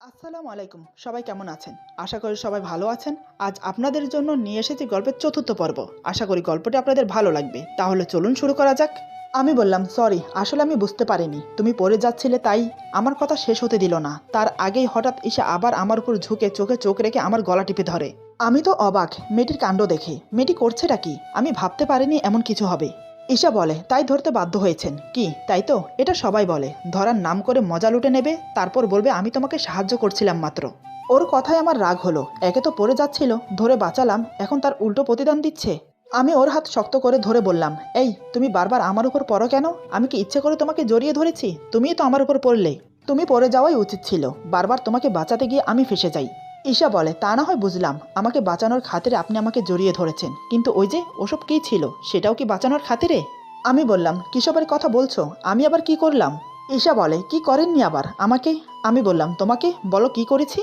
আসসালামু আলাইকুম। সবাই কেমন আছেন? আশা করি সবাই ভালো আছেন। আজ আপনাদের জন্য নিয়ে এসেছি গল্পের চতুর্থ পর্ব। আশা করি গল্পটি আপনাদের ভালো লাগবে। তাহলে চলুন শুরু করা যাক। আমি বললাম, সরি, আসলে আমি বুঝতে পারিনি তুমি পড়ে যাচ্ছিলে, তাই আমার কথা শেষ হতে দিল না। তার আগেই হঠাৎ এসে আবার আমার উপর ঝুঁকে চোখে চোখ রেখে আমার গলা টিপে ধরে। আমি তো অবাক মেয়েটির কাণ্ড দেখে। মেয়েটি করছেটা কি? আমি ভাবতে পারিনি এমন কিছু হবে। ঈশা বলে, তাই ধরতে বাধ্য হয়েছেন কি? তাই তো, এটা সবাই বলে। ধরার নাম করে মজা লুটে নেবে, তারপর বলবে আমি তোমাকে সাহায্য করছিলাম মাত্র। ওর কথায় আমার রাগ হলো। একে তো পড়ে যাচ্ছিল, ধরে বাঁচালাম, এখন তার উল্টো প্রতিদান দিচ্ছে। আমি ওর হাত শক্ত করে ধরে বললাম, এই তুমি বারবার আমার উপর পড়ো কেন? আমি কি ইচ্ছে করে তোমাকে জড়িয়ে ধরেছি? তুমিই তো আমার উপর পড়লে। তুমি পড়ে যাওয়াই উচিত ছিল। বারবার তোমাকে বাঁচাতে গিয়ে আমি ফেসে যাই। ঈশা বলে, তা না হয় বুঝলাম, আমাকে বাঁচানোর খাতিরে আপনি আমাকে জড়িয়ে ধরেছেন, কিন্তু ওই যে ওসব কী ছিল, সেটাও কি বাঁচানোর খাতিরে? আমি বললাম, কিসবের কথা বলছো? আমি আবার কি করলাম? ঈশা বলে, কি করেননি আবার আমাকে? আমি বললাম, তোমাকে বলো কি করেছি?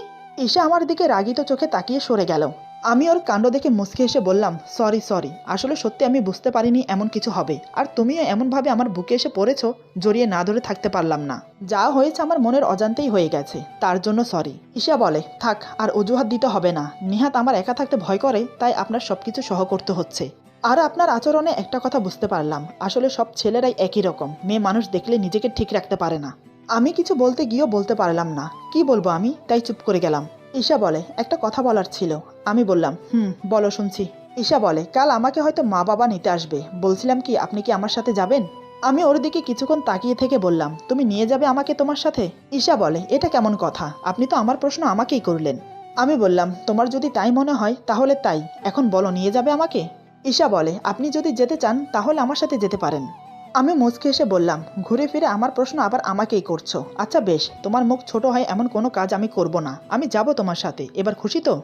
ঈশা আমার দিকে রাগিত চোখে তাকিয়ে সরে গেল। আমি ওর কাণ্ড দেখে মুচকে এসে বললাম, সরি সরি, আসলে সত্যি আমি বুঝতে পারিনি এমন কিছু হবে, আর তুমিও এমনভাবে আমার বুকে এসে পড়েছো, জড়িয়ে না ধরে থাকতে পারলাম না। যা হয়েছে আমার মনের অজান্তেই হয়ে গেছে, তার জন্য সরি। ঈশা বলে, থাক আর অজুহাত দিতে হবে না। নিহাত আমার একা থাকতে ভয় করে, তাই আপনার সবকিছু সহ করতে হচ্ছে। আর আপনার আচরণে একটা কথা বুঝতে পারলাম, আসলে সব ছেলেরাই একই রকম, মেয়ে মানুষ দেখলে নিজেকে ঠিক রাখতে পারে না। আমি কিছু বলতে গিয়েও বলতে পারলাম না, কি বলবো আমি, তাই চুপ করে গেলাম। ঈশা বলে, একটা কথা বলার ছিল। আমি বললাম, বলো, শুনছি। ঈশা বলে, কাল আমাকে হয়তো মা বাবা নিতে আসবে, বলছিলাম কি আপনি কি আমার সাথে যাবেন? আমি ওর দিকে কিছুক্ষণ তাকিয়ে থেকে বললাম, তুমি নিয়ে যাবে আমাকে তোমার সাথে? ঈশা বলে, এটা কেমন কথা? আপনি তো আমার প্রশ্ন আমাকেই করলেন। আমি বললাম, তোমার যদি তাই মনে হয় তাহলে তাই, এখন বলো, নিয়ে যাবে আমাকে? ঈশা বলে, আপনি যদি যেতে চান তাহলে আমার সাথে যেতে পারেন। আমি মুচকে এসে বললাম, ঘুরে ফিরে আমার প্রশ্ন আবার আমাকেই করছো। আচ্ছা বেশ, তোমার মুখ ছোট হয় এমন কোনো কাজ আমি করব না, আমি যাব তোমার সাথে, এবার খুশি তো?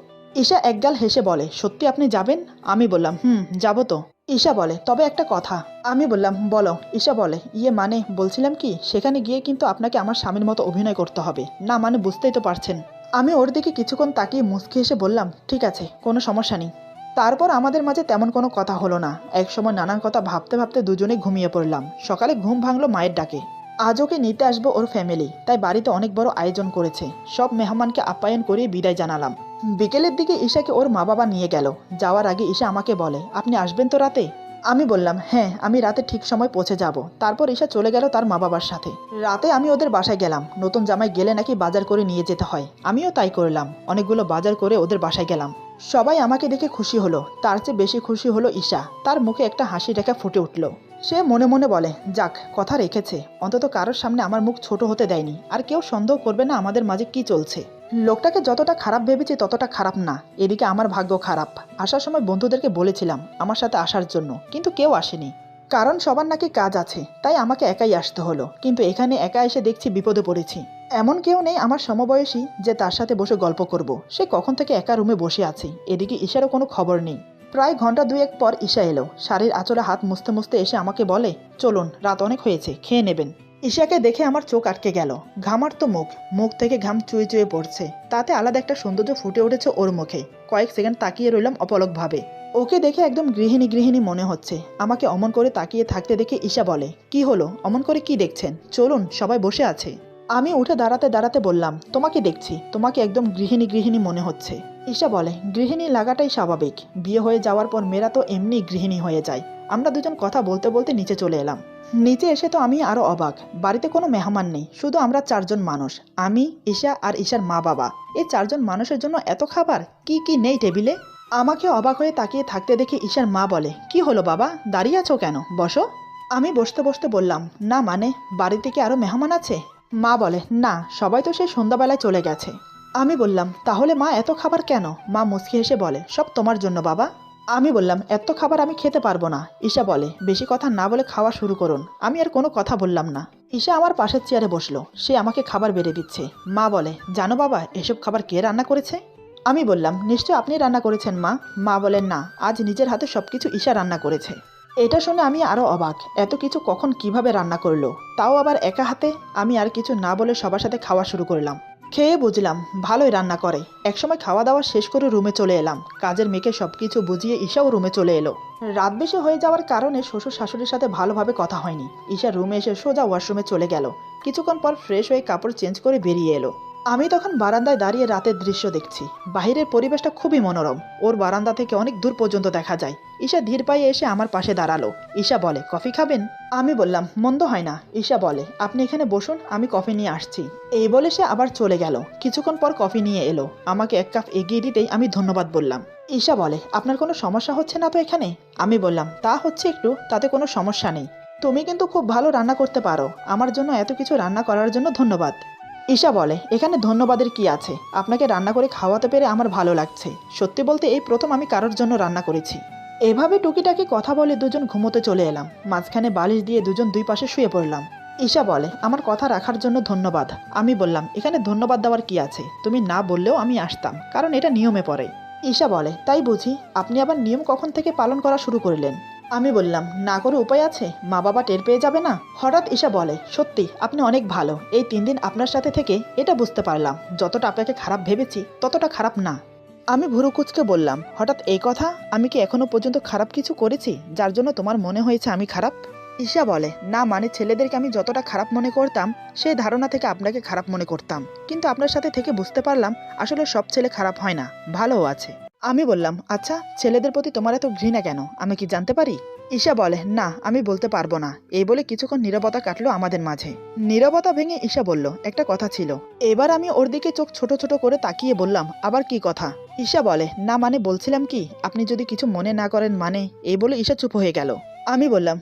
ঈশা একগাল হেসে বলে, সত্যি আপনি যাবেন? আমি বললাম, যাব তো। ঈশা বলে, তবে একটা কথা। আমি বললাম, বলো। ঈশা বলে, ইয়ে মানে বলছিলাম কি, সেখানে গিয়ে কিন্তু আপনাকে আমার স্বামীর মতো অভিনয় করতে হবে না, মানে বুঝতেই তো পারছেন। আমি ওর দিকে কিছুক্ষণ তাকিয়ে মুচকে এসে বললাম, ঠিক আছে, কোনো সমস্যা নেই। তারপর আমাদের মাঝে তেমন কোনো কথা হলো না। একসময় নানান কথা ভাবতে ভাবতে দুজনেই ঘুমিয়ে পড়লাম। সকালে ঘুম ভাঙলো মায়ের ডাকে। আজ ওকে নিতে আসবো ওর ফ্যামিলি, তাই বাড়িতে অনেক বড় আয়োজন করেছে। সব মেহমানকে আপ্যায়ন করিয়ে বিদায় জানালাম। বিকেলের দিকে ঈশাকে ওর মা বাবা নিয়ে গেল। যাওয়ার আগে ঈশা আমাকে বলে, আপনি আসবেন তো রাতে? আমি বললাম, হ্যাঁ, আমি রাতে ঠিক সময় পৌঁছে যাব। তারপর ঈশা চলে গেল তার মা বাবার সাথে। রাতে আমি ওদের বাসায় গেলাম। নতুন জামাই গেলে নাকি বাজার করে নিয়ে যেতে হয়, আমিও তাই করলাম। অনেকগুলো বাজার করে ওদের বাসায় গেলাম। সবাই আমাকে দেখে খুশি হলো, তার চেয়ে বেশি খুশি হলো ঈশা। তার মুখে একটা হাসি রেখা ফুটে উঠল। সে মনে মনে বলে, যাক, কথা রেখেছে, অন্তত কারোর সামনে আমার মুখ ছোট হতে দেয়নি, আর কেউ সন্দেহ করবে না আমাদের মাঝে কি চলছে। লোকটাকে যতটা খারাপ ভেবেছি ততটা খারাপ না। এদিকে আমার ভাগ্য খারাপ। আসার সময় বন্ধুদেরকে বলেছিলাম আমার সাথে আসার জন্য, কিন্তু কেউ আসেনি। কারণ সবার নাকি কাজ আছে, তাই আমাকে একাই আসতে হলো। কিন্তু এখানে একা এসে দেখছি বিপদে পড়েছি। এমন কেউ নেই আমার সমবয়সী যে তার সাথে বসে গল্প করব। সে কখন থেকে একা রুমে বসে আছে, এদিকে ঈশারও কোনো খবর নেই। প্রায় ঘন্টা দুয়েক পর ঈশা এলো। শাড়ির আঁচলে হাত মুছতে মুছতে এসে আমাকে বলে, চলুন, রাত অনেক হয়েছে, খেয়ে নেবেন। ঈশাকে দেখে আমার চোখ আটকে গেল। ঘামার তো মুখ, মুখ থেকে ঘাম চুয়ে চুয়ে পড়ছে। তাতে আলাদা একটা সৌন্দর্য ফুটে উঠেছে ওর মুখে। কয়েক সেকেন্ড তাকিয়ে রইলাম অপলকভাবে। ওকে দেখে একদম গৃহিণী গৃহিণী মনে হচ্ছে। আমাকে অমন করে তাকিয়ে থাকতে দেখে ঈশা বলে, কি হলো, অমন করে কি দেখছেন? চলুন, সবাই বসে আছে। আমি উঠে দাঁড়াতে দাঁড়াতে বললাম, তোমাকে দেখছি, তোমাকে একদম গৃহিণী গৃহিণী মনে হচ্ছে। ঈশা বলে, গৃহিণী লাগাটাই স্বাভাবিক। বিয়ে হয়ে যাওয়ার পর মেয়েরা তো এমনি গৃহিণী হয়ে যায়। আমরা দুজন কথা বলতে বলতে নিচে চলে এলাম। নিচে এসে তো আমি আরো অবাক। বাড়িতে কোনো মেহমান নেই, শুধু আমরা চারজন মানুষ। আমি, ঈশা আর ঈশার মা বাবা। এই চারজন মানুষের জন্য এত খাবার, কি কি নেই টেবিলে? আমাকে অবাক হয়ে তাকিয়ে থাকতে দেখে ঈশার মা বলে, কি হলো বাবা, দাঁড়িয়ে আছো কেন, বসো। আমি বসতে বসতে বললাম, না মানে, বাড়িতে কি আরো মেহমান আছে? মা বলে, না, সবাই তো সেই সন্ধ্যাবেলায় চলে গেছে। আমি বললাম, তাহলে মা এত খাবার কেন? মা মুচকি হেসে বলে, সব তোমার জন্য বাবা। আমি বললাম, এত খাবার আমি খেতে পারবো না। ঈশা বলে, বেশি কথা না বলে খাওয়া শুরু করুন। আমি আর কোনো কথা বললাম না। ঈশা আমার পাশের চেয়ারে বসলো। সে আমাকে খাবার বেড়ে দিচ্ছে। মা বলে, জানো বাবা, এসব খাবার কে রান্না করেছে? আমি বললাম, নিশ্চয় আপনি রান্না করেছেন মা। মা বলেন, না, আজ নিজের হাতে সবকিছু ঈশা রান্না করেছে। এটা শুনে আমি আরো অবাক, এত কিছু কখন কিভাবে রান্না করলো, তাও আবার একা হাতে। আমি আর কিছু না বলে সবার সাথে খাওয়া শুরু করলাম। খেয়ে বুঝলাম ভালোই রান্না করে। একসময় খাওয়া দাওয়া শেষ করে রুমে চলে এলাম। কাজের মেয়েকে সবকিছু বুঝিয়ে ঈশাও রুমে চলে এলো। রাত বেশি হয়ে যাওয়ার কারণে শ্বশুর শাশুড়ির সাথে ভালোভাবে কথা হয়নি। ঈশা রুমে এসে সোজা ওয়াশরুমে চলে গেল। কিছুক্ষণ পর ফ্রেশ হয়ে কাপড় চেঞ্জ করে বেরিয়ে এলো। আমি তখন বারান্দায় দাঁড়িয়ে রাতের দৃশ্য দেখছি। বাহিরের পরিবেশটা খুবই মনোরম। ওর বারান্দা থেকে অনেক দূর পর্যন্ত দেখা যায়। ঈশা ধীর পায়ে এসে আমার পাশে দাঁড়ালো। ঈশা বলে, কফি খাবেন? আমি বললাম, মন্দ হয় না। ঈশা বলে, আপনি এখানে বসুন, আমি কফি নিয়ে আসছি। এই বলে সে আবার চলে গেল। কিছুক্ষণ পর কফি নিয়ে এলো। আমাকে এক কাপ এগিয়ে দিতেই আমি ধন্যবাদ বললাম। ঈশা বলে, আপনার কোনো সমস্যা হচ্ছে না তো এখানে? আমি বললাম, তা হচ্ছে একটু, তাতে কোনো সমস্যা নেই। তুমি কিন্তু খুব ভালো রান্না করতে পারো। আমার জন্য এত কিছু রান্না করার জন্য ধন্যবাদ। ঈশা বলে, এখানে ধন্যবাদের কি আছে? আপনাকে রান্না করে খাওয়াতে পেরে আমার ভালো লাগছে। সত্যি বলতে এই প্রথম আমি কারোর জন্য রান্না করেছি। এভাবে টুকিটাকি কথা বলে দুজন ঘুমোতে চলে এলাম। মাঝখানে বালিশ দিয়ে দুজন দুই পাশে শুয়ে পড়লাম। ঈশা বলে, আমার কথা রাখার জন্য ধন্যবাদ। আমি বললাম, এখানে ধন্যবাদ দেওয়ার কি আছে? তুমি না বললেও আমি আসতাম, কারণ এটা নিয়মে পড়ে। ঈশা বলে, তাই বুঝি? আপনি আবার নিয়ম কখন থেকে পালন করা শুরু করলেন? আমি বললাম, না করে উপায় আছে? মা বাবা টের পেয়ে যাবে না? হঠাৎ ঈশা বলে, সত্যি আপনি অনেক ভালো। এই 3 দিন আপনার সাথে থেকে এটা বুঝতে পারলাম, যতটা আপনাকে খারাপ ভেবেছি ততটা খারাপ না। আমি ভুরু কুঁচকে বললাম, হঠাৎ এই কথা? আমি কি এখনো পর্যন্ত খারাপ কিছু করেছি যার জন্য তোমার মনে হয়েছে আমি খারাপ? ঈশা বলে, না মানে ছেলেদেরকে আমি যতটা খারাপ মনে করতাম সেই ধারণা থেকে আপনাকে খারাপ মনে করতাম, কিন্তু আপনার সাথে থেকে বুঝতে পারলাম আসলে সব ছেলে খারাপ হয় না, ভালোও আছে। আমি বললাম, আচ্ছা ছেলেদের প্রতি তোমার এত ঘৃণা কেন, আমি কি জানতে পারি? ঈশা বলে, না আমি বলতে পারবো না। এই বলে কিছুক্ষণ নীরবতা কাটলো আমাদের মাঝে। নীরবতা ভেঙে ঈশা বলল, একটা কথা ছিল। এবার আমি ওর দিকে চোখ ছোট ছোট করে তাকিয়ে বললাম, আবার কি কথা? ঈশা বলে, না মানে বলছিলাম কি, আপনি যদি কিছু মনে না করেন মানে। এই বলে ঈশা চুপ হয়ে গেল। আমি বললাম,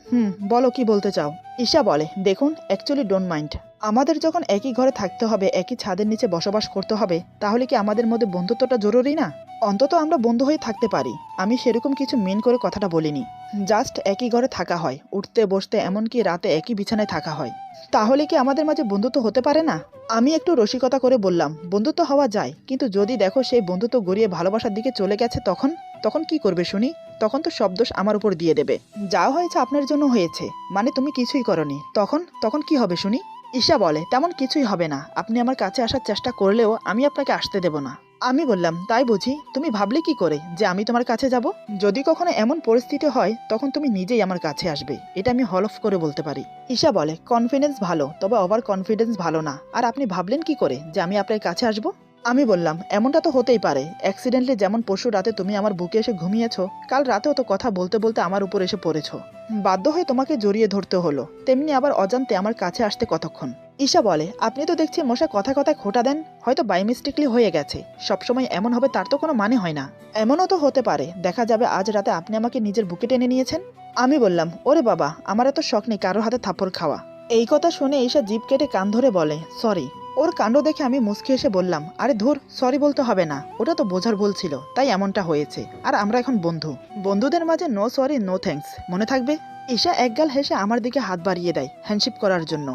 বলো কি বলতে চাও? ঈশা বলে, দেখুন অ্যাকচুয়ালি ডোন্ট মাইন্ড। আমাদের যখন একই ঘরে থাকতে হবে, একই ছাদের নিচে বসবাস করতে হবে, তাহলে কি আমাদের মধ্যে বন্ধুত্বটা জরুরি না? অন্তত আমরা বন্ধু হয়ে থাকতে পারি। আমি সেরকম কিছু মেন করে কথাটা বলিনি। জাস্ট একই ঘরে থাকা হয়, উঠতে বসতে এমনকি রাতে একই বিছানায় থাকা হয়। তাহলে কি আমাদের মাঝে বন্ধুত্ব হতে পারে না? আমি একটু রসিকতা করে বললাম, বন্ধুত্ব হওয়া যায়, কিন্তু যদি দেখো সেই বন্ধুত্ব গড়িয়ে ভালোবাসার দিকে চলে গেছে, তখন তখন কি করবে শুনি? তখন তো সব দোষ আমার উপর দিয়ে দেবে। যা হয়েছে আপনার জন্য হয়েছে, মানে তুমি কিছুই করনি। তখন তখন কি হবে শুনি? ঈশা বলে, তেমন কিছুই হবে না। আপনি আমার কাছে আসার চেষ্টা করলেও আমি আপনাকে আসতে দেব না। আমি বললাম, তাই বুঝি? তুমি ভাবলে কি করে যে আমি তোমার কাছে যাব? যদি কখনো এমন পরিস্থিতি হয় তখন তুমি নিজেই আমার কাছে আসবে, এটা আমি হলফ করে বলতে পারি। ঈশা বলে, কনফিডেন্স ভালো, তবে ওভার কনফিডেন্স ভালো না। আর আপনি ভাবলেন কি করে যে আমি আপনার কাছে আসব? আমি বললাম, এমনটা তো হতেই পারে। অ্যাক্সিডেন্টলি যেমন পরশু রাতে তুমি আমার বুকে এসে ঘুমিয়েছো, কাল রাতেও তো কথা বলতে বলতে আমার উপর এসে পড়েছো। বাধ্য হয়ে তোমাকে জড়িয়ে ধরতে হলো। তেমনি আবার অজান্তে আমার কাছে আসতে কতক্ষণ? ঈশা বলে, আপনি তো দেখছি মশা কথায় কথায় খোঁটা দেন। হয়তো বাই মিস্টেকলি হয়ে গেছে। সবসময় এমন হবে তার তো কোনো মানে হয় না। এমনও তো হতে পারে, দেখা যাবে আজ রাতে আপনি আমাকে নিজের বুকে টেনে নিয়েছেন। আমি বললাম, ওরে বাবা, আমার এত শখ নেই কারোর হাতে থাপ্পড় খাওয়া। এই কথা শুনে ঈশা জিভ কেটে কান ধরে বলে, সরি। ওর কাণ্ড দেখে আমি মুচকি এসে বললাম, আরে ধুর, সরি বলতে হবে না, ওটা তো বোঝার ভুল ছিল, তাই এমনটা হয়েছে। আর আমরা এখন বন্ধু। বন্ধুদের মাঝে নো সরি নো থ্যাঙ্কস, মনে থাকবে? ঈশা একগাল হেসে আমার দিকে হাত বাড়িয়ে দেয় হ্যান্ডশিপ করার জন্য।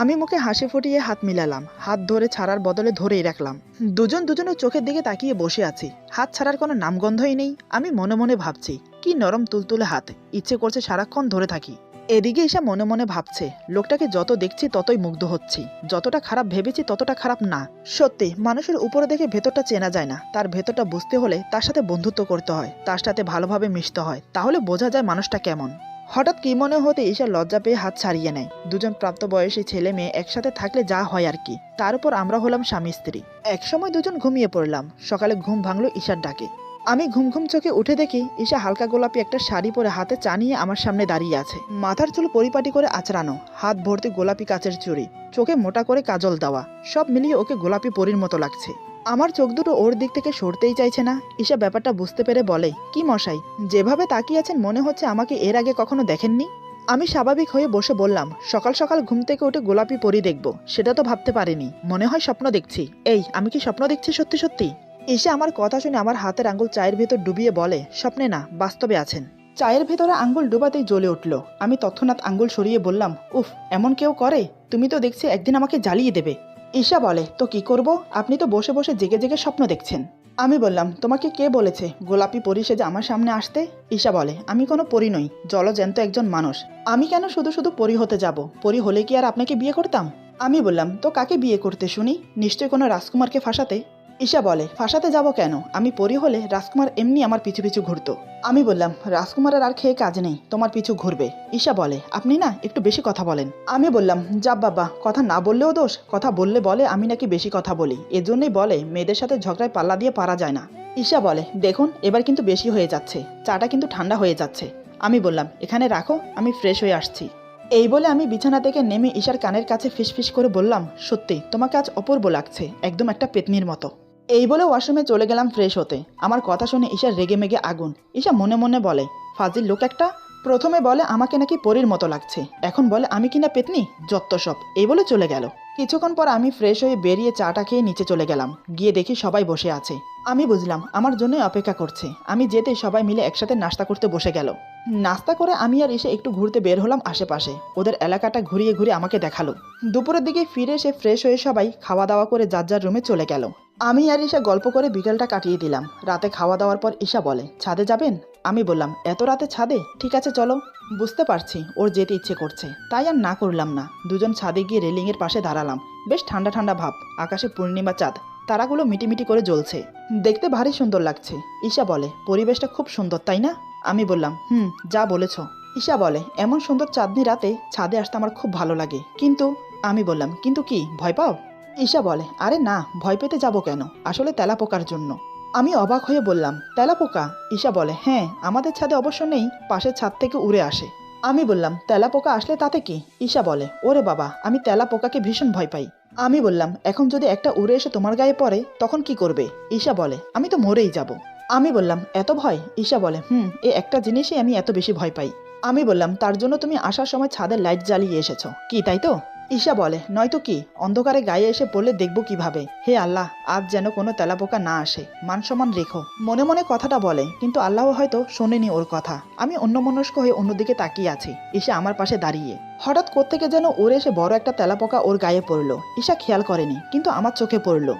আমি মুখে হাসি ফুটিয়ে হাত মিলালাম। হাত ধরে ছাড়ার বদলে ধরেই রাখলাম। দুজন দুজনের চোখের দিকে তাকিয়ে বসে আছি। হাত ছাড়ার কোনো নামগন্ধই নেই। আমি মনে মনে ভাবছি, কি নরম তুলতুলে হাত, ইচ্ছে করছে সারাক্ষণ ধরে থাকি। এদিকে ঈশা মনে মনে ভাবছে, লোকটাকে যত দেখছি ততই মুগ্ধ হচ্ছি। যতটা খারাপ ভেবেছি ততটা খারাপ না। সত্যি, মানুষের উপরে দেখে ভেতরটা চেনা যায় না। তার ভেতরটা বুঝতে হলে তার সাথে বন্ধুত্ব করতে হয়, তার সাথে ভালোভাবে মিশতে হয়, তাহলে বোঝা যায় মানুষটা কেমন। হঠাৎ কি মনে হতে ঈশা লজ্জা পেয়ে হাত ছাড়িয়ে নেয়। দুজন প্রাপ্তবয়সী ছেলে মেয়ে একসাথে থাকলে যা হয় আর কি। তার উপর আমরা হলাম স্বামী স্ত্রী। একসময় দুজন ঘুমিয়ে পড়লাম। সকালে ঘুম ভাঙলো ঈশার ডাকে। আমি ঘুম ঘুম চোখে উঠে দেখি ঈশা হালকা গোলাপি একটা শাড়ি পরে হাতে চা নিয়ে আমার সামনে দাঁড়িয়ে আছে। মাথার চুল পরিপাটি করে আঁচড়ানো, হাত ভর্তি গোলাপি কাচের চুড়ি, চোখে মোটা করে কাজল দেওয়া, সব মিলিয়ে ওকে গোলাপি পরীর মতো লাগছে। আমার চোখ দুটো ওর দিক থেকে সরতেই চাইছে না। ঈশা ব্যাপারটা বুঝতে পেরে বলে, কি মশাই, যেভাবে তাকিয়ে আছেন মনে হচ্ছে আমাকে এর আগে কখনো দেখেননি। আমি স্বাভাবিক হয়ে বসে বললাম, সকাল সকাল ঘুম থেকে উঠে গোলাপি পরী দেখব সেটা তো ভাবতে পারিনি। মনে হয় স্বপ্ন দেখছি। এই, আমি কি স্বপ্ন দেখছি সত্যি সত্যি? ঈশা আমার কথা শুনে আমার হাতের আঙ্গুল চায়ের ভেতর ডুবিয়ে বলে, স্বপ্নে না, বাস্তবে আছেন। চায়ের ভেতরে আঙ্গুল ডুবাতেই জ্বলে উঠল। আমি তৎক্ষণাৎ আঙ্গুল সরিয়ে বললাম, উফ, এমন কেউ করে? তুমি তো দেখছি একদিন আমাকে জ্বালিয়ে দেবে। ঈশা বলে, তো কি করব? আপনি তো বসে বসে জেগে জেগে স্বপ্ন দেখছেন। আমি বললাম, তোমাকে কে বলেছে গোলাপি পরী সেজে আমার সামনে আসতে? ঈশা বলে, আমি কোনো পরী নই, জলজ্যান্ত একজন মানুষ। আমি কেন শুধু শুধু পরী হতে যাব? পরী হলে কি আর আপনাকে বিয়ে করতাম? আমি বললাম, তো কাকে বিয়ে করতে শুনি? নিশ্চয় কোনো রাজকুমারকে ফাঁসাতে। ঈশা বলে, ফাঁসাতে যাব কেন? আমি পরি হলে রাজকুমার এমনি আমার পিছু পিছু ঘুরতো। আমি বললাম, রাজকুমারের আর খেয়ে কাজ নেই, তোমার পিছু ঘুরবে। ঈশা বলে, আপনি না একটু বেশি কথা বলেন। আমি বললাম, যা বাবা, কথা না বললেও দোষ, কথা বললে বলে আমি নাকি বেশি কথা বলি, এজন্যই বলে মেয়েদের সাথে ঝগড়ায় পাল্লা দিয়ে পারা যায় না। ঈশা বলে, দেখুন এবার কিন্তু বেশি হয়ে যাচ্ছে, চাটা কিন্তু ঠান্ডা হয়ে যাচ্ছে। আমি বললাম, এখানে রাখো, আমি ফ্রেশ হয়ে আসছি। এই বলে আমি বিছানা থেকে নেমে ঈশার কানের কাছে ফিসফিস করে বললাম, সত্যি তোমাকে আজ অপূর্ব লাগছে, একদম একটা পেতনির মতো। এই বলে ওয়াশরুমে চলে গেলাম ফ্রেশ হতে। আমার কথা শুনে ঈশার রেগে মেগে আগুন। ঈশা মনে মনে বলে, ফাজিল লোক একটা। প্রথমে বলে আমাকে নাকি পরীর মতো লাগছে, এখন বলে আমি কিনা পেতনি, যত্ত সব। এই বলে চলে গেল। কিছুক্ষণ পর আমি ফ্রেশ হয়ে বেরিয়ে চাটা খেয়ে নিচে চলে গেলাম। গিয়ে দেখি সবাই বসে আছে। আমি বুঝলাম আমার জন্যই অপেক্ষা করছে। আমি যেতেই সবাই মিলে একসাথে নাস্তা করতে বসে গেল। নাস্তা করে আমি আর এসে একটু ঘুরতে বের হলাম আশেপাশে। ওদের এলাকাটা ঘুরিয়ে ঘুরিয়ে আমাকে দেখালো। দুপুরের দিকে ফিরে এসে ফ্রেশ হয়ে সবাই খাওয়া দাওয়া করে যার যার রুমে চলে গেল। আমি আর ঈশা গল্প করে বিকেলটা কাটিয়ে দিলাম। রাতে খাওয়া দাওয়ার পর ঈশা বলে, ছাদে যাবেন? আমি বললাম, এত রাতে ছাদে? ঠিক আছে চলো। বুঝতে পারছি ওর যেতে ইচ্ছে করছে, তাই আর না করলাম না। দুজন ছাদে গিয়ে রেলিংয়ের পাশে দাঁড়ালাম। বেশ ঠান্ডা ঠান্ডা ভাব, আকাশে পূর্ণিমা চাঁদ, তারাগুলো মিটিমিটি করে জ্বলছে। দেখতে ভারী সুন্দর লাগছে। ঈশা বলে, পরিবেশটা খুব সুন্দর তাই না? আমি বললাম, যা বলেছ। ঈশা বলে, এমন সুন্দর চাঁদনি রাতে ছাদে আসতে আমার খুব ভালো লাগে, কিন্তু। আমি বললাম, কিন্তু কি, ভয় পাও? ঈশা বলে, আরে না, ভয় পেতে যাব কেন, আসলে তেলাপোকার জন্য। আমি অবাক হয়ে বললাম, তেলাপোকা? ঈশা বলে, হ্যাঁ, আমাদের ছাদে অবশ্য নেই, পাশের ছাদ থেকে উড়ে আসে। আমি বললাম, তেলাপোকা আসলে তাতে কি? ঈশা বলে, ওরে বাবা, আমি তেলাপোকাকে ভীষণ ভয় পাই। আমি বললাম, এখন যদি একটা উড়ে এসে তোমার গায়ে পড়ে তখন কি করবে? ঈশা বলে, আমি তো মরেই যাব। আমি বললাম, এত ভয়? ঈশা বলে, এই একটা জিনিসই আমি এত বেশি ভয় পাই। আমি বললাম, তার জন্য তুমি আসার সময় ছাদের লাইট জ্বালিয়ে এসেছো কি, তাই তো? ঈশা বলে, নয়তো কি, অন্ধকারে গায়ে এসে পড়লে দেখবো কিভাবে? হে আল্লাহ, আজ যেন কোনো তেলাপোকা না আসে, মান সম্মান রেখো। মনে মনে কথাটা বলে, কিন্তু আল্লাহ হয়তো শোনেনি ওর কথা। আমি অন্যমনস্ক হয়ে অন্যদিকে তাকিয়ে আছি। ঈশা আমার পাশে দাঁড়িয়ে। হঠাৎ কোত্থেকে যেন উড়ে এসে বড় একটা তেলাপোকা ওর গায়ে পড়লো। ঈশা খেয়াল করেনি, কিন্তু আমার চোখে পড়লো।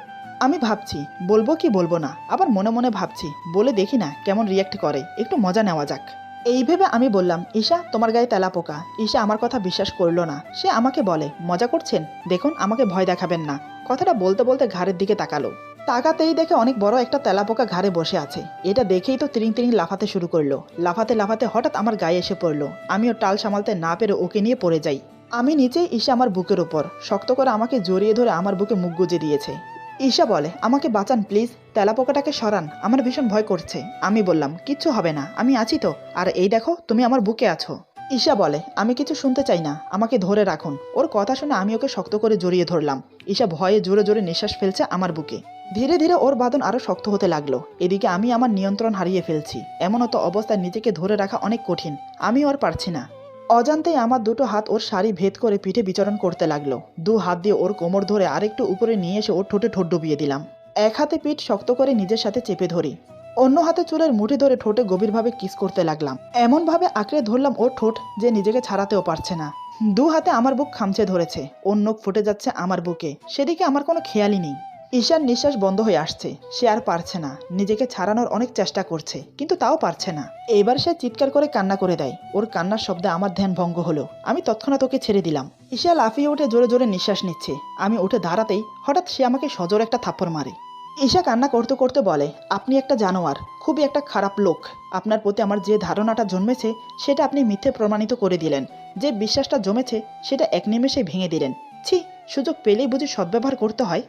আমি ভাবছি বলবো কি বলবো না, আবার মনে মনে ভাবছি বলে দেখি না কেমন রিয়াক্ট করে, একটু মজা নেওয়া যাক। এই ভেবে আমি বললাম, ঈশা তোমার গায়ে তেলাপোকা। ঈশা আমার কথা বিশ্বাস করলো না। সে আমাকে বলে, মজা করছেন, দেখুন আমাকে ভয় দেখাবেন না। কথাটা বলতে বলতে ঘাড়ের দিকে তাকালো। তাকাতেই দেখে অনেক বড় একটা তেলাপোকা ঘাড়ে বসে আছে। এটা দেখেই তো তিরিং তিরিং লাফাতে শুরু করলো। লাফাতে লাফাতে হঠাৎ আমার গায়ে এসে পড়লো। আমিও টাল সামালতে না পেরে ওকে নিয়ে পড়ে যাই। আমি নিচেই, ঈশা আমার বুকের উপর শক্ত করে আমাকে জড়িয়ে ধরে আমার বুকে মুখ গুজে দিয়েছে। ঈশা বলে, আমাকে বাঁচান প্লিজ, তেলাপোকাটাকে সরান, আমার ভীষণ ভয় করছে। আমি বললাম, কিচ্ছু হবে না, আমি আছি তো, আর এই দেখো তুমি আমার বুকে আছো। ঈশা বলে, আমি কিছু শুনতে চাই না, আমাকে ধরে রাখুন। ওর কথা শুনে আমি ওকে শক্ত করে জড়িয়ে ধরলাম। ঈশা ভয়ে জোরে জোরে নিঃশ্বাস ফেলছে আমার বুকে। ধীরে ধীরে ওর বাঁধন আরো শক্ত হতে লাগলো। এদিকে আমি আমার নিয়ন্ত্রণ হারিয়ে ফেলছি। এমনত অবস্থায় নিজেকে ধরে রাখা অনেক কঠিন। আমি ওর পারছি না। অজান্তেই আমার দুটো হাত ওর শাড়ি ভেদ করে পিঠে বিচরণ করতে লাগলো। দু হাত দিয়ে ওর কোমর ধরে আরেকটু উপরে নিয়ে এসে ওর ঠোঁটে ঠোঁট ডুবিয়ে দিলাম। এক হাতে পিঠ শক্ত করে নিজের সাথে চেপে ধরি, অন্য হাতে চুলের মুঠি ধরে ঠোঁটে গভীরভাবে কিস করতে লাগলাম। এমনভাবে আঁকড়ে ধরলাম ওর ঠোঁট যে নিজেকে ছাড়াতেও পারছে না। দু হাতে আমার বুক খামচে ধরেছে। ওর নখ ফুটে যাচ্ছে আমার বুকে, সেদিকে আমার কোনো খেয়ালই নেই। ঈশার নিঃশ্বাস বন্ধ হয়ে আসছে। সে আর পারছে না, নিজেকে ছাড়ানোর অনেক চেষ্টা করছে, কিন্তু তাও পারছে না। এবার সে চিৎকার করে কান্না করে দেয়। ওর কান্নার শব্দে আমার ধ্যান ভঙ্গ হলো। আমি তৎক্ষণাৎ ওকে ছেড়ে দিলাম। ঈশা লাফিয়ে উঠে জোরে জোরে নিঃশ্বাস নিচ্ছে। আমি উঠে দাঁড়াতেই হঠাৎ সে আমাকে সজোরে একটা থাপ্পড় মারে। ঈশা কান্না করতে করতে বলে, আপনি একটা জানোয়ার, খুবই একটা খারাপ লোক। আপনার প্রতি আমার যে ধারণাটা জন্মেছে সেটা আপনি মিথ্যে প্রমাণিত করে দিলেন। যে বিশ্বাসটা জমেছে সেটা এক নিমেষে ভেঙে দিলেন। ছি, সুযোগ পেলেই বুঝি সদ্ব্যবহার করতে হয়।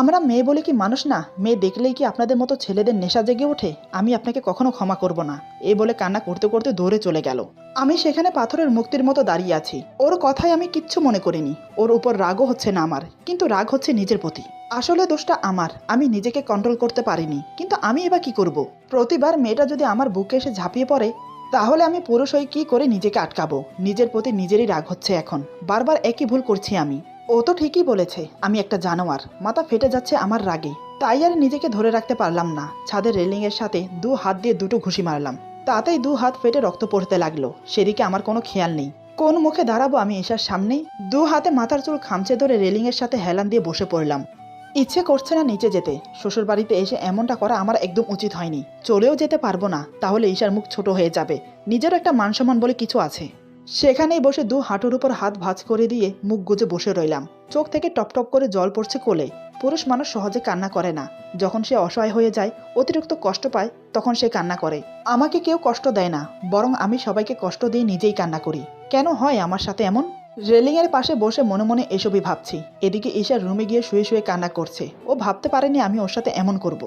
আমরা মেয়ে বলে কি মানুষ না? মেয়ে দেখলেই কি আপনাদের মতো ছেলেদের নেশা জেগে ওঠে? আমি আপনাকে কখনো ক্ষমা করব না। এই বলে কান্না করতে করতে দৌড়ে চলে গেল। আমি সেখানে পাথরের মুক্তির মতো দাঁড়িয়ে আছি। ওর কথায় আমি কিচ্ছু মনে করিনি। ওর উপর রাগও হচ্ছে না আমার, কিন্তু রাগ হচ্ছে নিজের প্রতি। আসলে দোষটা আমার, আমি নিজেকে কন্ট্রোল করতে পারিনি। কিন্তু আমি এবার কি করব? প্রতিবার মেয়েটা যদি আমার বুকে এসে ঝাঁপিয়ে পড়ে, তাহলে আমি পুরুষ হয়ে কি করে নিজেকে আটকাবো? নিজের প্রতি নিজেরই রাগ হচ্ছে এখন। বারবার একই ভুল করছি আমি। ও তো ঠিকই বলেছে, আমি একটা জানোয়ার। মাথা ফেটে যাচ্ছে আমার রাগে। তাই আর নিজেকে ধরে রাখতে পারলাম না। ছাদের রেলিংয়ের সাথে দু হাত দিয়ে দুটো ঘুষি মারলাম। তাতেই দু হাত ফেটে রক্ত পড়তে লাগলো। সেদিকে আমার কোনো খেয়াল নেই। কোন মুখে দাঁড়াবো আমি ঈশার সামনেই? দু হাতে মাথার চুল খামচে ধরে রেলিংয়ের সাথে হেলান দিয়ে বসে পড়লাম। ইচ্ছে করছে না নিচে যেতে। শ্বশুর বাড়িতে এসে এমনটা করা আমার একদম উচিত হয়নি। চলেও যেতে পারবো না, তাহলে ঈশার মুখ ছোট হয়ে যাবে। নিজেরও একটা মান সম্মান বলে কিছু আছে। সেখানেই বসে দু হাঁটুর উপর হাত ভাঁজ করে দিয়ে মুখ গুজে বসে রইলাম। চোখ থেকে টপ টপ করে জল পড়ছে কোলে। পুরুষ মানুষ সহজে কান্না করে না। যখন সে অসহায় হয়ে যায়, অতিরিক্ত কষ্ট পায়, তখন সে কান্না করে। আমাকে কেউ কষ্ট দেয় না, বরং আমি সবাইকে কষ্ট দিয়ে নিজেই কান্না করি। কেন হয় আমার সাথে এমন? রেলিংয়ের পাশে বসে মনে মনে এসবই ভাবছি। এদিকে ঈশার রুমে গিয়ে শুয়ে শুয়ে কান্না করছে। ও ভাবতে পারেনি আমি ওর সাথে এমন করব।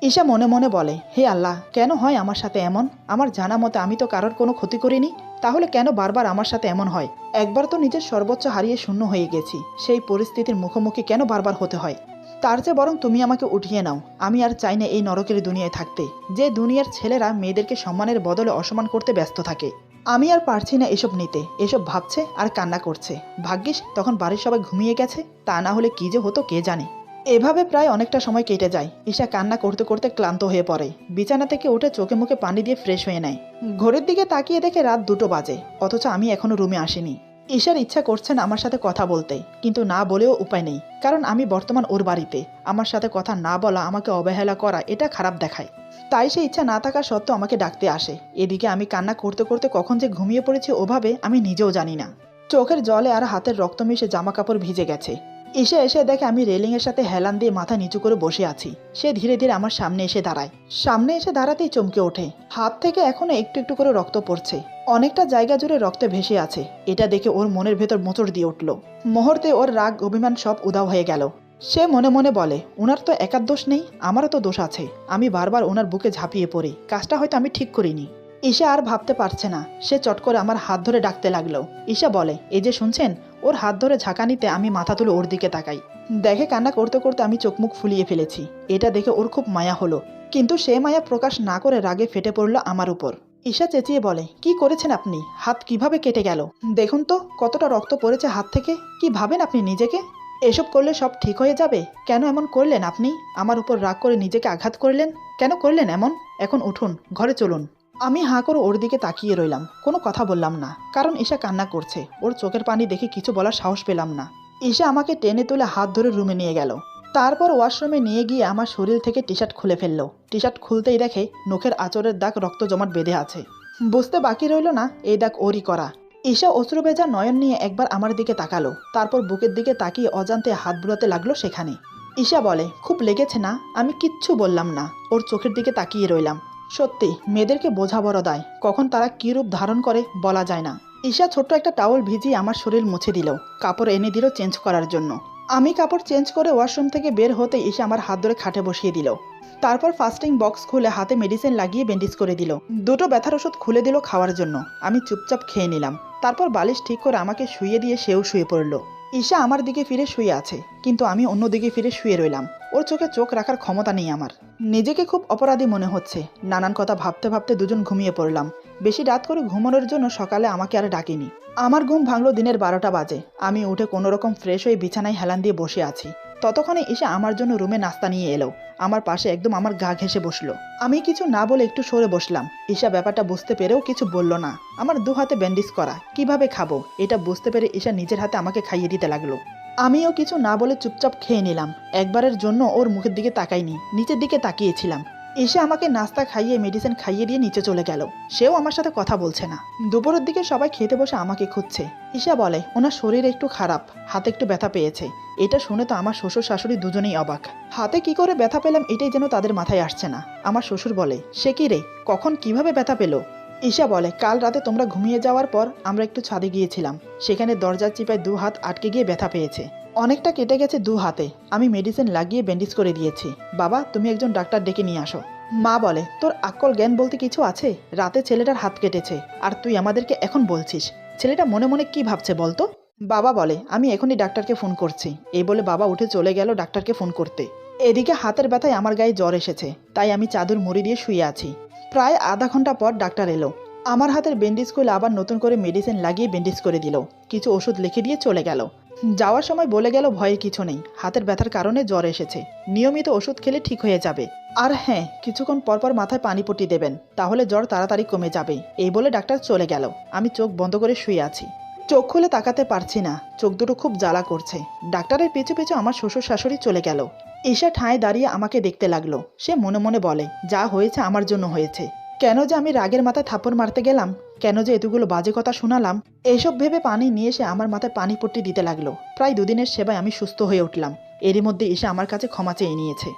ঈশা মনে মনে বলে, হে আল্লাহ, কেন হয় আমার সাথে এমন? আমার জানা মতে আমি তো কারোর কোনো ক্ষতি করিনি, তাহলে কেন বারবার আমার সাথে এমন হয়? একবার তো নিজের সর্বোচ্চ হারিয়ে শূন্য হয়ে গেছি, সেই পরিস্থিতির মুখোমুখি কেন বারবার হতে হয়? তার চেয়ে বরং তুমি আমাকে উঠিয়ে নাও। আমি আর চাই না এই নরকের দুনিয়ায় থাকতে, যে দুনিয়ার ছেলেরা মেয়েদেরকে সম্মানের বদলে অসম্মান করতে ব্যস্ত থাকে। আমি আর পারছি না এসব নিতে। এসব ভাবছে আর কান্না করছে। ভাগ্যিস তখন বাড়ির সবাই ঘুমিয়ে গেছে, তা না হলে কি যে হতো কে জানে। এভাবে প্রায় অনেকটা সময় কেটে যায়। ঈশা কান্না করতে করতে ক্লান্ত হয়ে পড়ে। বিছানা থেকে উঠে চোখে মুখে পানি দিয়ে ফ্রেশ হয়ে নেয়। ঘড়ির দিকে তাকিয়ে দেখে রাত 2টো বাজে, অথচ আমি এখনো রুমে আসিনি। ঈশার ইচ্ছা করছেন আমার সাথে কথা বলতে, কিন্তু না বলেও উপায় নেই, কারণ আমি বর্তমান ওর বাড়িতে। আমার সাথে কথা না বলা, আমাকে অবহেলা করা, এটা খারাপ দেখায়। তাই সে ইচ্ছা না থাকা সত্ত্বেও আমাকে ডাকতে আসে। এদিকে আমি কান্না করতে করতে কখন যে ঘুমিয়ে পড়েছি ওভাবে আমি নিজেও জানি না। চোখের জলে আর হাতের রক্ত মিশে জামা কাপড় ভিজে গেছে। ঈশা এসে দেখে আমি রেলিংয়ের সাথে হেলান দিয়ে মাথা নিচু করে বসে আছি। সে ধীরে ধীরে আমার সামনে এসে দাঁড়ায়। সামনে এসে দাঁড়াতেই চমকে ওঠে। হাত থেকে এখনো একটু একটু করে রক্ত পড়ছে। অনেকটা জায়গা জুড়ে রক্তে ভেসে আছে। এটা দেখে ওর মনের ভেতর মোচড় দিয়ে উঠল। মুহূর্তে ওর রাগ অভিমান সব উধাও হয়ে গেল। সে মনে মনে বলে, ওনার তো একার দোষ নেই, আমারও তো দোষ আছে। আমি বারবার ওনার বুকে ঝাঁপিয়ে পড়ি, কাজটা হয়তো আমি ঠিক করিনি। ঈশা আর ভাবতে পারছে না। সে চট করে আমার হাত ধরে ডাকতে লাগলো। ঈশা বলে, এই যে শুনছেন? ওর হাত ধরে ঝাঁকানিতে আমি মাথা তুলে ওর দিকে তাকাই। দেখে কান্না করতে করতে আমি চোখ মুখ ফুলিয়ে ফেলেছি। এটা দেখে ওর খুব মায়া হলো, কিন্তু সে মায়া প্রকাশ না করে রাগে ফেটে পড়ল আমার উপর। ঈশা চেঁচিয়ে বলে, কি করেছেন আপনি? হাত কিভাবে কেটে গেল? দেখুন তো কতটা রক্ত পড়েছে হাত থেকে। কি ভাবেন আপনি নিজেকে? এসব করলে সব ঠিক হয়ে যাবে? কেন এমন করলেন আপনি? আমার উপর রাগ করে নিজেকে আঘাত করলেন? কেন করলেন এমন? এখন উঠুন, ঘরে চলুন। আমি হাঁ করে ওর দিকে তাকিয়ে রইলাম, কোনো কথা বললাম না, কারণ ঈশা কান্না করছে। ওর চোখের পানি দেখে কিছু বলার সাহস পেলাম না। ঈশা আমাকে টেনে তুলে হাত ধরে রুমে নিয়ে গেল। তারপর ওয়াশরুমে নিয়ে গিয়ে আমার শরীর থেকে টি শার্ট খুলে ফেললো। টি শার্ট খুলতেই দেখে নখের আঁচড়ের দাগ রক্ত জমাট বেঁধে আছে। বুঝতে বাকি রইল না এই দাগ ওরই করা। ঈশা অশ্রু ভেজা নয়ন নিয়ে একবার আমার দিকে তাকালো, তারপর বুকের দিকে তাকিয়ে অজান্তে হাত বুলাতে লাগলো সেখানে। ঈশা বলে, খুব লেগেছে না? আমি কিচ্ছু বললাম না, ওর চোখের দিকে তাকিয়ে রইলাম। সত্যি মেয়েদেরকে বোঝা বড় দায়, কখন তারা কী রূপ ধারণ করে বলা যায় না। ঈশা ছোট্ট একটা টাওয়াল ভিজিয়ে আমার শরীর মুছে দিল, কাপড় এনে দিল চেঞ্জ করার জন্য। আমি কাপড় চেঞ্জ করে ওয়াশরুম থেকে বের হতে ঈশা আমার হাত ধরে খাটে বসিয়ে দিল। তারপর ফাস্টিং বক্স খুলে হাতে মেডিসিন লাগিয়ে ব্যান্ডেজ করে দিল। 2টো ব্যথার ওষুধ খুলে দিল খাওয়ার জন্য। আমি চুপচাপ খেয়ে নিলাম। তারপর বালিশ ঠিক করে আমাকে শুইয়ে দিয়ে সেও শুয়ে পড়ল। ঈশা আমার দিকে ফিরে শুয়ে আছে, কিন্তু আমি অন্য দিকে ফিরে শুয়ে রইলাম। ওর চোখে চোখ রাখার ক্ষমতা নেই আমার। নিজেকে খুব অপরাধী মনে হচ্ছে। নানান কথা ভাবতে ভাবতে দুজন ঘুমিয়ে পড়লাম। বেশি রাত করে ঘুমানোর জন্য সকালে আমাকে আর ডাকিনি। আমার ঘুম ভাঙলো দিনের 12টা বাজে। আমি উঠে কোনোরকম ফ্রেশ হয়ে বিছানায় হেলান দিয়ে বসে আছি। ততক্ষণে ঈশা আমার জন্য রুমে নাস্তা নিয়ে এলো। আমার পাশে একদম আমার গা ঘেঁষে বসলো। আমি কিছু না বলে একটু সরে বসলাম। ঈশা ব্যাপারটা বুঝতে পেরেও কিছু বলল না। আমার 2 হাতে ব্যান্ডেজ করা, কিভাবে খাবো এটা বুঝতে পেরে ঈশা নিজের হাতে আমাকে খাইয়ে দিতে লাগলো। আমিও কিছু না বলে চুপচাপ খেয়ে নিলাম। একবারের জন্য ওর মুখের দিকে তাকাইনি, নিচের দিকে তাকিয়েছিলাম। এসে আমাকে নাস্তা খাইয়ে মেডিসিন খাইয়ে দিয়ে নিচে চলে গেল। সেও আমার সাথে কথা বলছে না। দুপুরের দিকে সবাই খেতে বসে আমাকে খুঁজছে। ঈশা বলে, ওনার শরীর একটু খারাপ, হাতে একটু ব্যথা পেয়েছে। এটা শুনে তো আমার শ্বশুর শাশুড়ি দুজনেই অবাক। হাতে কি করে ব্যথা পেলাম এটাই যেন তাদের মাথায় আসছে না। আমার শ্বশুর বলে, সে কি রে, কখন কিভাবে ব্যথা পেল? ঈশা বলে, কাল রাতে তোমরা ঘুমিয়ে যাওয়ার পর আমরা একটু ছাদে গিয়েছিলাম। সেখানে দরজার চিপায় 2 হাত আটকে গিয়ে ব্যথা পেয়েছে। অনেকটা কেটে গেছে 2 হাতে। আমি মেডিসিন লাগিয়ে ব্যান্ডেজ করে দিয়েছি। বাবা, তুমি একজন ডাক্তার ডেকে নিয়ে আসো। মা বলে, তোর আকল জ্ঞান বলতে কিছু আছে? রাতে ছেলেটার হাত কেটেছে, আর তুই আমাদেরকে এখন বলছিস? ছেলেটা মনে মনে কি ভাবছে বলতো? বাবা বলে, আমি এখনই ডাক্তারকে ফোন করছি। এই বলে বাবা উঠে চলে গেল ডাক্তারকে ফোন করতে। এদিকে হাতের ব্যথায় আমার গায়ে জ্বর এসেছে, তাই আমি চাদর মুড়ি দিয়ে শুয়ে আছি। প্রায় আধা ঘন্টা পর ডাক্তার এলো। আমার হাতের ব্যান্ডেজ খুলে আবার নতুন করে মেডিসিন লাগিয়ে ব্যান্ডেজ করে দিল। কিছু ওষুধ লিখে দিয়ে চলে গেল। যাওয়ার সময় বলে গেল, ভয়ের কিছু নেই, হাতের ব্যথার কারণে জ্বর এসেছে, নিয়মিত ওষুধ খেলে ঠিক হয়ে যাবে। আর হ্যাঁ, কিছুক্ষণ পরপর মাথায় পানি পটি দেবেন, তাহলে জ্বর তাড়াতাড়ি কমে যাবে। এই বলে ডাক্তার চলে গেল। আমি চোখ বন্ধ করে শুয়ে আছি। চোখ খুলে তাকাতে পারছি না, চোখ দুটো খুব জ্বালা করছে। ডাক্তারের পিছু পিছু আমার শ্বশুর শাশুড়ি চলে গেল। ঈশা ঠায় দাঁড়িয়ে আমাকে দেখতে লাগলো। সে মনে মনে বলে, যা হয়েছে আমার জন্য হয়েছে। কেন যে আমি রাগের মাথায় থাপ্পড় মারতে গেলাম, কেন যে এতগুলো বাজে কথা শোনালাম, এইসব ভেবে পানি নিয়ে এসে আমার মাথায় পানি পট্টি দিতে লাগলো। প্রায় 2 দিনের সেবায় আমি সুস্থ হয়ে উঠলাম। এরই মধ্যে এসে আমার কাছে ক্ষমা চেয়ে নিয়েছে।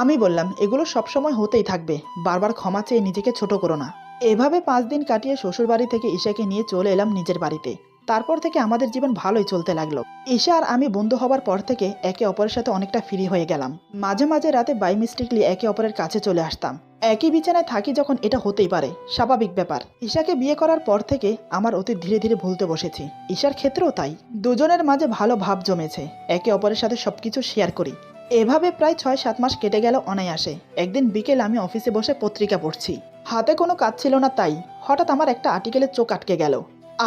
আমি বললাম, এগুলো সবসময় হতেই থাকবে, বারবার ক্ষমা চেয়ে নিজেকে ছোট করো না। এভাবে 5 দিন কাটিয়ে শ্বশুরবাড়ি থেকে ঈশাকে নিয়ে চলে এলাম নিজের বাড়িতে। তারপর থেকে আমাদের জীবন ভালোই চলতে লাগলো। ঈশা আর আমি বন্ধু হবার পর থেকে একে অপরের সাথে অনেকটা ফ্রি হয়ে গেলাম। মাঝে মাঝে রাতে বাই মিস্টেকলি একে অপরের কাছে চলে আসতাম। একই বিছানায় থাকি যখন, এটা হতেই পারে, স্বাভাবিক ব্যাপার। ঈশাকে বিয়ে করার পর থেকে আমার অতীত ধীরে ধীরে ভুলতে বসেছি। ঈশার ক্ষেত্রেও তাই। দুজনের মাঝে ভালো ভাব জমেছে, একে অপরের সাথে সবকিছু শেয়ার করি। এভাবে প্রায় 6-7 মাস কেটে গেল অনায়াসে। একদিন বিকেল আমি অফিসে বসে পত্রিকা পড়ছি। হাতে কোনো কাজ ছিল না, তাই হঠাৎ আমার একটা আর্টিকেলের চোখ আটকে গেল।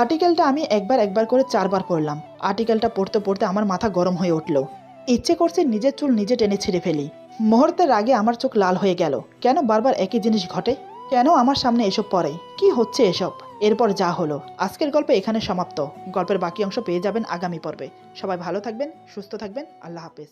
আর্টিকেলটা আমি একবার করে 4 বার পড়লাম। আর্টিকেলটা পড়তে পড়তে আমার মাথা গরম হয়ে উঠল। ইচ্ছে করছে নিজের চুল নিজে টেনে ছিঁড়ে ফেলি। মুহূর্তের আগে আমার চোখ লাল হয়ে গেল। কেন বারবার একই জিনিস ঘটে? কেন আমার সামনে এসব পড়ে? কি হচ্ছে এসব? এরপর যা হলো। আজকের গল্প এখানে সমাপ্ত। গল্পের বাকি অংশ পেয়ে যাবেন আগামী পর্বে। সবাই ভালো থাকবেন, সুস্থ থাকবেন। আল্লাহ হাফেজ।